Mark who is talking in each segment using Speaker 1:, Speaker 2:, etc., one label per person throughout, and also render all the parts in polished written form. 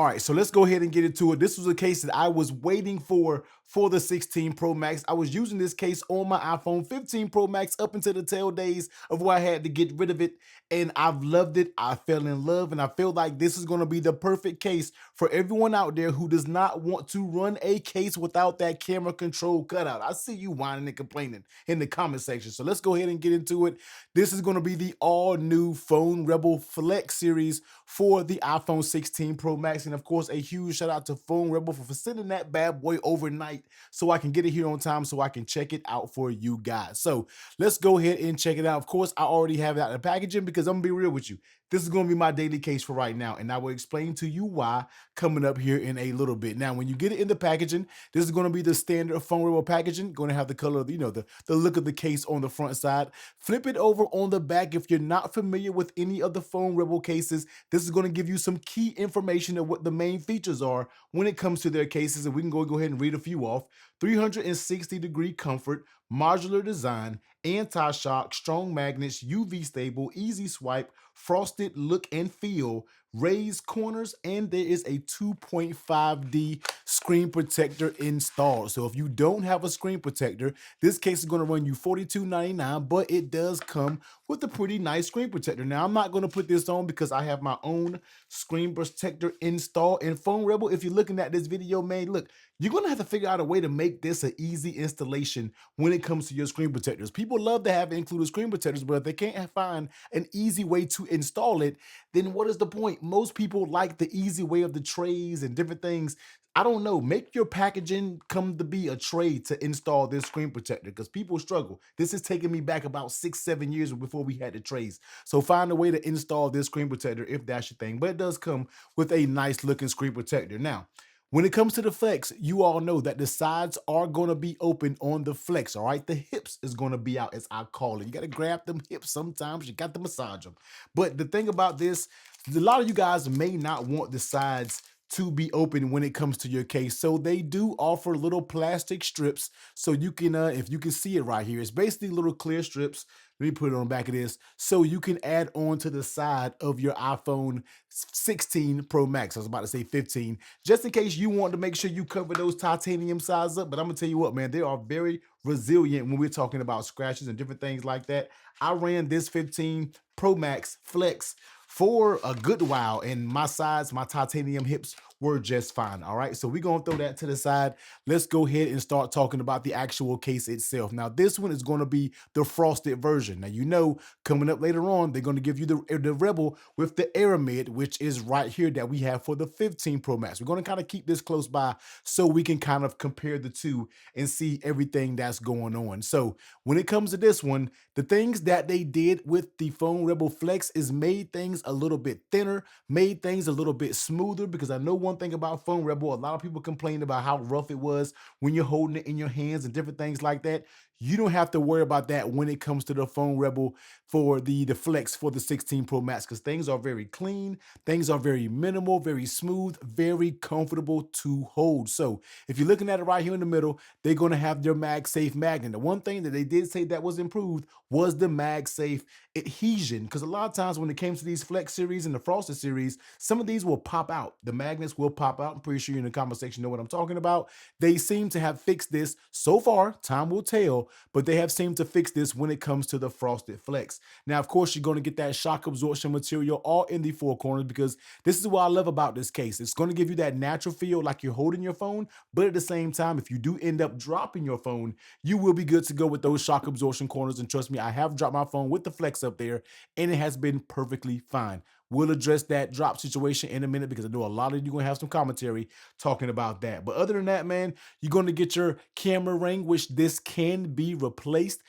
Speaker 1: All right, so let's go ahead and get into it. This was a case that I was waiting for the 16 Pro Max. I was using this case on my iPhone 15 Pro Max up until the tail days of where I had to get rid of it, and I've loved it. I fell in love, and I feel like this is going to be the perfect case for everyone out there who does not want to run a case without that camera control cutout. I see you whining and complaining in the comment section, so let's go ahead and get into it. This is going to be the all-new Phone Rebel Flex series for the iPhone 16 Pro Max. And of course, a huge shout out to Phone Rebel for sending that bad boy overnight so I can get it here on time so I can check it out for you guys. So let's go ahead and check it out. Of course, I already have it out of the packaging because I'm gonna be real with you. This is going to be my daily case for right now, and I will explain to you why coming up here in a little bit. Now, when you get it in the packaging, this is going to be the standard Phone Rebel packaging. Going to have the color, the look of the case on the front side. Flip it over on the back. If you're not familiar with any of the Phone Rebel cases, this is going to give you some key information of what the main features are when it comes to their cases, and we can go ahead and read a few off. 360-degree comfort, modular design, anti-shock, strong magnets, UV stable, easy swipe, frosted look and feel, raised corners, and there is a 2.5D screen protector installed. So if you don't have a screen protector, this case is going to run you $42.99, but it does come with a pretty nice screen protector. Now, I'm not going to put this on because I have my own screen protector installed. And Phone Rebel, if you're looking at this video, man, look, you're going to have to figure out a way to make this an easy installation when it comes to your screen protectors. People love to have included screen protectors, but if they can't find an easy way to install it, then what is the point? Most people like the easy way of the trays and different things. I don't know. Make your packaging come to be a tray to install this screen protector because people struggle. This is taking me back about 6-7 years before we had the trays. So find a way to install this screen protector if that's your thing. But it does come with a nice looking screen protector. Now, when it comes to the Flex, you all know that the sides are going to be open on the Flex, all right? The hips is going to be out, as I call it. You got to grab them hips sometimes. You got to massage them. But the thing about this, a lot of you guys may not want the sides to be open when it comes to your case. So they do offer little plastic strips so you can, if you can see it right here, it's basically little clear strips. Let me put it on the back of this so you can add on to the side of your iPhone 16 Pro Max. I was about to say 15, just in case you want to make sure you cover those titanium sides up. But I'm gonna tell you what, man, they are very resilient when we're talking about scratches and different things like that. I ran this 15 Pro Max Flex for a good while, and my sides, my titanium hips were just fine. All right, so we're gonna throw that to the side. Let's go ahead and start talking about the actual case itself. Now, this one is going to be the frosted version. Now, you know, coming up later on, they're going to give you the Rebel with the Aramid, which is right here that we have for the 15 Pro Max. We're going to kind of keep this close by so we can kind of compare the two and see everything that's going on. So when it comes to this one, the things that they did with the Phone Rebel Flex is made things a little bit thinner, made things a little bit smoother, because I know one thing about Phone Rebel, a lot of people complained about how rough it was when you're holding it in your hands and different things like that. You don't have to worry about that when it comes to the Phone Rebel for the Flex for the 16 Pro Max, because things are very clean, things are very minimal, very smooth, very comfortable to hold. So if you're looking at it right here in the middle, they're going to have their MagSafe magnet. The one thing that they did say that was improved was the MagSafe adhesion, because a lot of times when it came to these Flex series and the Frosted series, some of these will pop out. The magnets will pop out. I'm pretty sure you in the comment section know what I'm talking about. They seem to have fixed this so far. Time will tell, but they have seemed to fix this when it comes to the Frosted Flex. Now, of course, you're going to get that shock absorption material all in the four corners, because this is what I love about this case. It's going to give you that natural feel like you're holding your phone, but at the same time, if you do end up dropping your phone, you will be good to go with those shock absorption corners. And trust me, I have dropped my phone with the Flex up there, and it has been perfectly fine. We'll address that drop situation in a minute, because I know a lot of you going to have some commentary talking about that. But other than that, man, you're going to get your camera ring, which this can be replaced.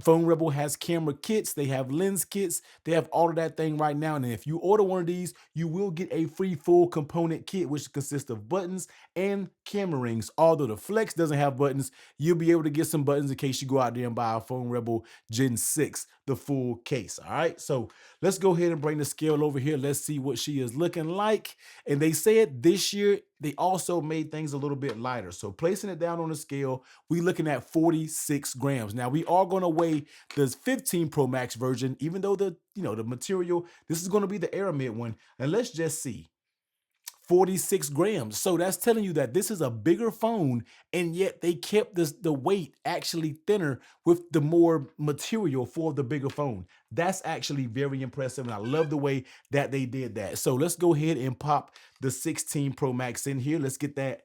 Speaker 1: Phone Rebel has camera kits, they have lens kits, they have all of that thing right now. And if you order one of these, you will get a free full component kit, which consists of buttons and camera rings. Although the Flex doesn't have buttons, you'll be able to get some buttons in case you go out there and buy a Phone Rebel Gen 6, the full case. All right, so let's go ahead and bring the scale over here. Let's see what she is looking like. And they said this year they also made things a little bit lighter. So placing it down on the scale, we're looking at 46 grams. Now, we are going to weigh the 15 Pro Max version, even though the material, this is going to be the Aramid one. And let's just see. 46 grams. So that's telling you that this is a bigger phone, and yet they kept the weight actually thinner with the more material for the bigger phone. That's actually very impressive, and I love the way that they did that. So let's go ahead and pop the 16 Pro Max in here. Let's get that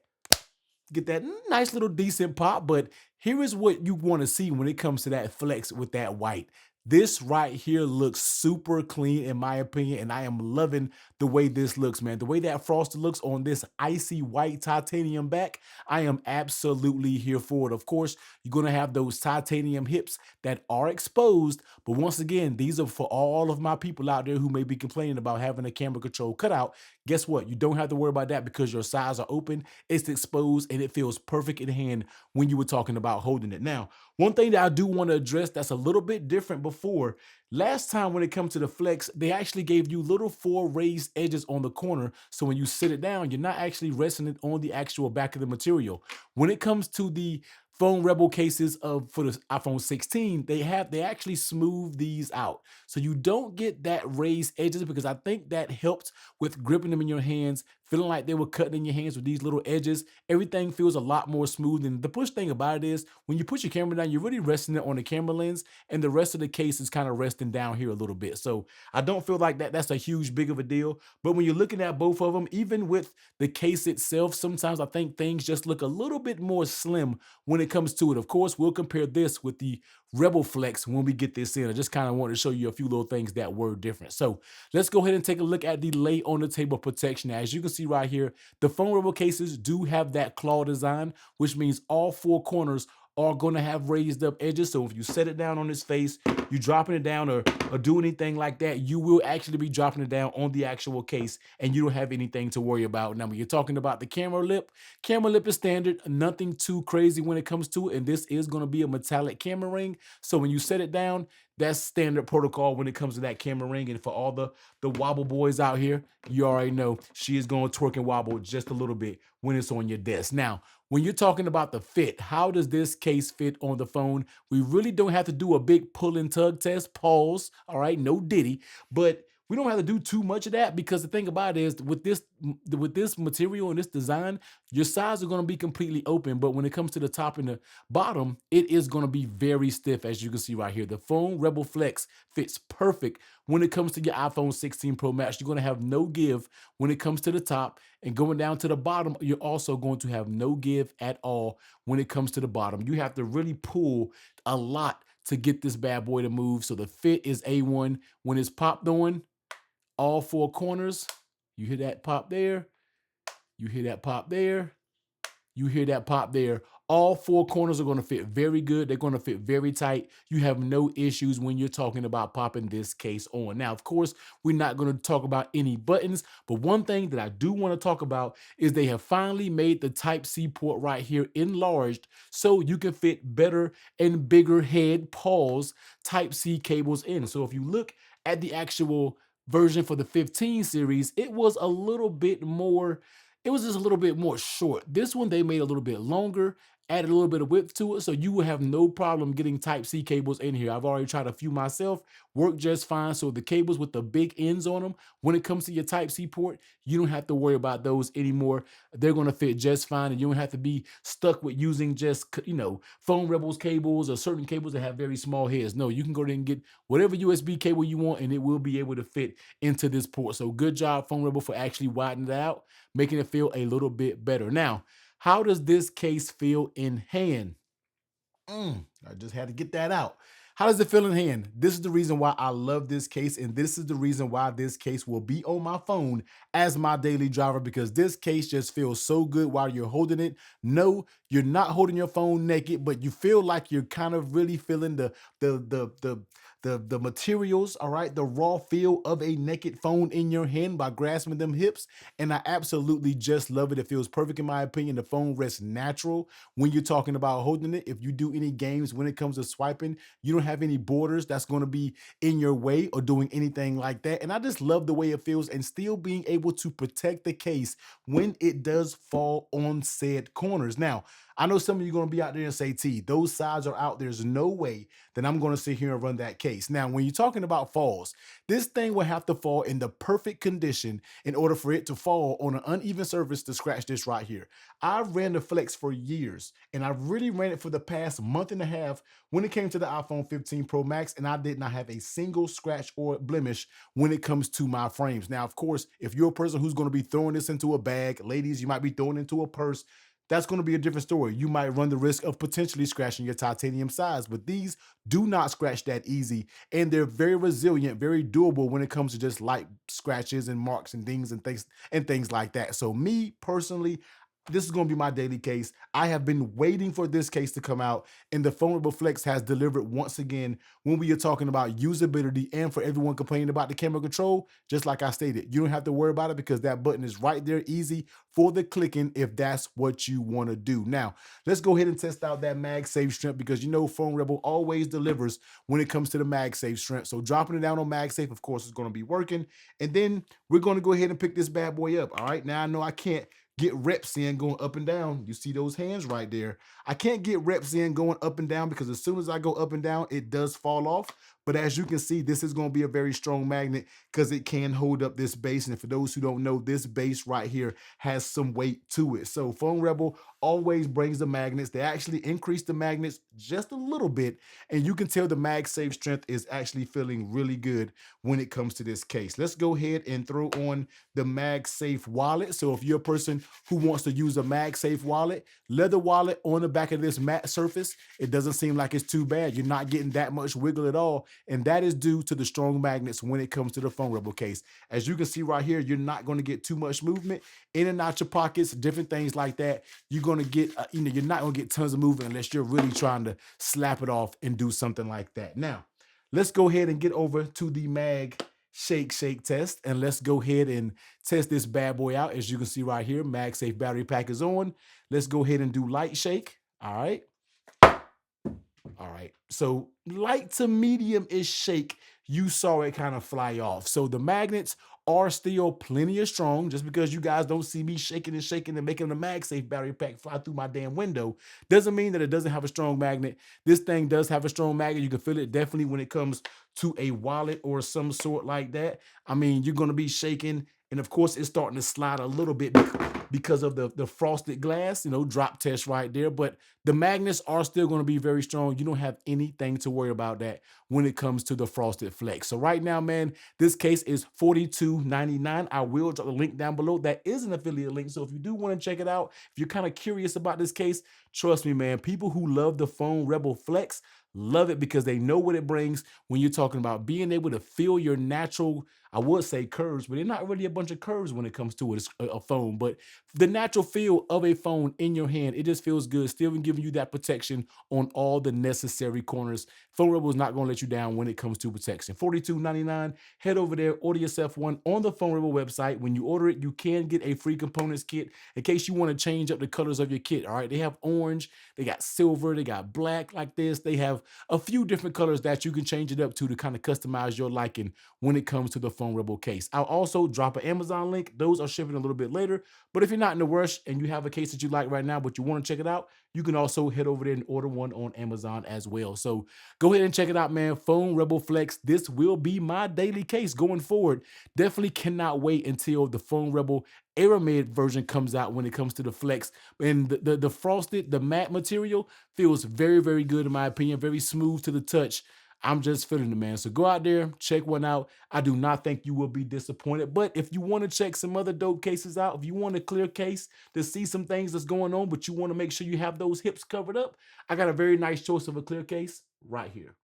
Speaker 1: nice little decent pop. But here is what you want to see when it comes to that flex with that white. This right here looks super clean in my opinion, and I am loving the way this looks, man. The way that frosted looks on this icy white titanium back, I am absolutely here for it. Of course, you're gonna have those titanium hips that are exposed, but once again, these are for all of my people out there who may be complaining about having a camera control cutout. Guess what? You don't have to worry about that because your sides are open, it's exposed, and it feels perfect in hand when you were talking about holding it. Now, one thing that I do want to address that's a little bit different before, last time when it comes to the flex, they actually gave you little 4 raised edges on the corner. So when you sit it down, you're not actually resting it on the actual back of the material. When it comes to the phone rebel cases of for the iPhone 16, they actually smooth these out. So you don't get that raised edges because I think that helped with gripping them in your hands, feeling like they were cutting in your hands with these little edges. Everything feels a lot more smooth. And the push thing about it is when you put your camera down, you're really resting it on the camera lens, and the rest of the case is kind of resting down here a little bit. So I don't feel like that's a huge big of a deal. But when you're looking at both of them, even with the case itself, sometimes I think things just look a little bit more slim when it comes to it. Of course, we'll compare this with the Rebel Flex when we get this in. I just kind of wanted to show you a few little things that were different. So let's go ahead and take a look at the lay on the table protection. As you can see right here, the phone Rebel cases do have that claw design, which means all 4 corners are going to have raised up edges. So if you set it down on its face, you dropping it down or do anything like that, you will actually be dropping it down on the actual case, and you don't have anything to worry about. Now, when you're talking about the camera lip is standard, nothing too crazy when it comes to it. And this is going to be a metallic camera ring. So when you set it down, that's standard protocol when it comes to that camera ring. And for all the wobble boys out here, you already know she is going to twerk and wobble just a little bit when it's on your desk. Now, when you're talking about the fit, how does this case fit on the phone? We really don't have to do a big pull and tug test, pause, all right, no diddy, but we don't have to do too much of that because the thing about it is with this material and this design, your sides are going to be completely open, but when it comes to the top and the bottom, it is going to be very stiff, as you can see right here. The phone Rebel Flex fits perfect when it comes to your iPhone 16 Pro Max. You're going to have no give when it comes to the top, and going down to the bottom, you're also going to have no give at all when it comes to the bottom. You have to really pull a lot to get this bad boy to move. So the fit is A1. When it's popped on, all 4 corners, you hear that pop there, you hear that pop there, you hear that pop there. All 4 corners are going to fit very good. They're going to fit very tight. You have no issues when you're talking about popping this case on. Now, of course, we're not going to talk about any buttons, but one thing that I do want to talk about is they have finally made the Type-C port right here enlarged so you can fit better and bigger head pause Type-C cables in. So if you look at the actual version for the 15 series, it was a little bit more, it was just a little bit more short. This one, they made a little bit longer, added a little bit of width to it, so you will have no problem getting Type-C cables in here. I've already tried a few myself, work just fine. So the cables with the big ends on them, when it comes to your Type-C port, you don't have to worry about those anymore. They're gonna fit just fine, and you don't have to be stuck with using just, Phone Rebels cables or certain cables that have very small heads. No, you can go there and get whatever USB cable you want, and it will be able to fit into this port. So good job, Phone Rebel, for actually widening it out, making it feel a little bit better. Now, how does this case feel in hand? I just had to get that out. How does it feel in hand? This is the reason why I love this case, and this is the reason why this case will be on my phone as my daily driver, because this case just feels so good while you're holding it. No, you're not holding your phone naked, but you feel like you're kind of really feeling the materials, all right, the raw feel of a naked phone in your hand by grasping them hips. And I absolutely just love it. It feels perfect in my opinion. The phone rests natural when you're talking about holding it. If you do any games when it comes to swiping, you don't have any borders that's going to be in your way or doing anything like that. And I just love the way it feels, and still being able to protect the case when it does fall on said corners. Now, I know some of you are going to be out there and say, T, those sides are out. There's no way that I'm going to sit here and run that case. Now, when you're talking about falls, this thing will have to fall in the perfect condition in order for it to fall on an uneven surface to scratch this right here. I've ran the Flex for years, and I really ran it for the past month and a half when it came to the iPhone 15 Pro Max, and I did not have a single scratch or blemish when it comes to my frames. Now, of course, if you're a person who's going to be throwing this into a bag, ladies, you might be throwing it into a purse. That's going to be a different story. You might run the risk of potentially scratching your titanium sides, but these do not scratch that easy, and they're very resilient, very doable when it comes to just light scratches and marks and things and things like that. So me personally, this is going to be my daily case. I have been waiting for this case to come out, and the Vulnerable Flex has delivered once again when we are talking about usability. And for everyone complaining about the camera control, just like I stated, you don't have to worry about it because that button is right there, easy for the clicking if that's what you want to do. Now, let's go ahead and test out that MagSafe strength because you know Phone Rebel always delivers when it comes to the MagSafe strength. So dropping it down on MagSafe, of course, is going to be working. And then we're going to go ahead and pick this bad boy up. All right, now I know I can't get reps in going up and down. You see those hands right there. I can't get reps in going up and down because as soon as I go up and down, it does fall off. But as you can see, this is going to be a very strong magnet because it can hold up this base. And for those who don't know, this base right here has some weight to it. So Phone Rebel always brings the magnets. They actually increase the magnets just a little bit. And you can tell the MagSafe strength is actually feeling really good when it comes to this case. Let's go ahead and throw on the MagSafe wallet. So if you're a person who wants to use a MagSafe wallet, leather wallet on the back of this matte surface, it doesn't seem like it's too bad. You're not getting that much wiggle at all. And that is due to the strong magnets when it comes to the Phone Rebel case. As you can see right here, you're not going to get too much movement in and out your pockets, different things like that. You're going to get, you're not going to get tons of movement unless you're really trying to slap it off and do something like that. Now, let's go ahead and get over to the Mag shake test, and let's go ahead and test this bad boy out. As you can see right here, MagSafe battery pack is on. Let's go ahead and do light shake. All right. All right. So light to medium-ish shake, you saw it kind of fly off. So the magnets are still plenty of strong. Just because you guys don't see me shaking and shaking and making the MagSafe battery pack fly through my damn window doesn't mean that it doesn't have a strong magnet. This thing does have a strong magnet. You can feel it definitely when it comes to a wallet or some sort like that. I mean, you're going to be shaking. And of course, it's starting to slide a little bit because of the frosted glass, drop test right there. But the magnets are still going to be very strong. You don't have anything to worry about that when it comes to the Frosted Flex. So right now, man, this case is $42.99. I will drop the link down below. That is an affiliate link. So if you do want to check it out, if you're kind of curious about this case, trust me, man, people who love the Phone Rebel Flex love it because they know what it brings when you're talking about being able to feel your natural, I would say curves, but they're not really a bunch of curves when it comes to a phone, but the natural feel of a phone in your hand, it just feels good, still giving you that protection on all the necessary corners. Phone Rebel is not going to let you down when it comes to protection. $42.99. Head over there, order yourself one on the Phone Rebel website. When you order it, you can get a free components kit in case you want to change up the colors of your kit. All right, they have orange, they got silver, they got black like this. They have a few different colors that you can change it up to kind of customize your liking when it comes to the Phone Rebel case. I'll also drop an Amazon link. Those are shipping a little bit later, but if you're not in a rush and you have a case that you like right now, but you want to check it out, you can also head over there and order one on Amazon as well. So go ahead and check it out, man. Phone Rebel Flex. This will be my daily case going forward. Definitely cannot wait until the Phone Rebel Aramid version comes out when it comes to the Flex. And the frosted, the matte material feels very, very good in my opinion. Very smooth to the touch. I'm just feeling it, man. So go out there, check one out. I do not think you will be disappointed. But if you want to check some other dope cases out, if you want a clear case to see some things that's going on, but you want to make sure you have those hips covered up, I got a very nice choice of a clear case right here.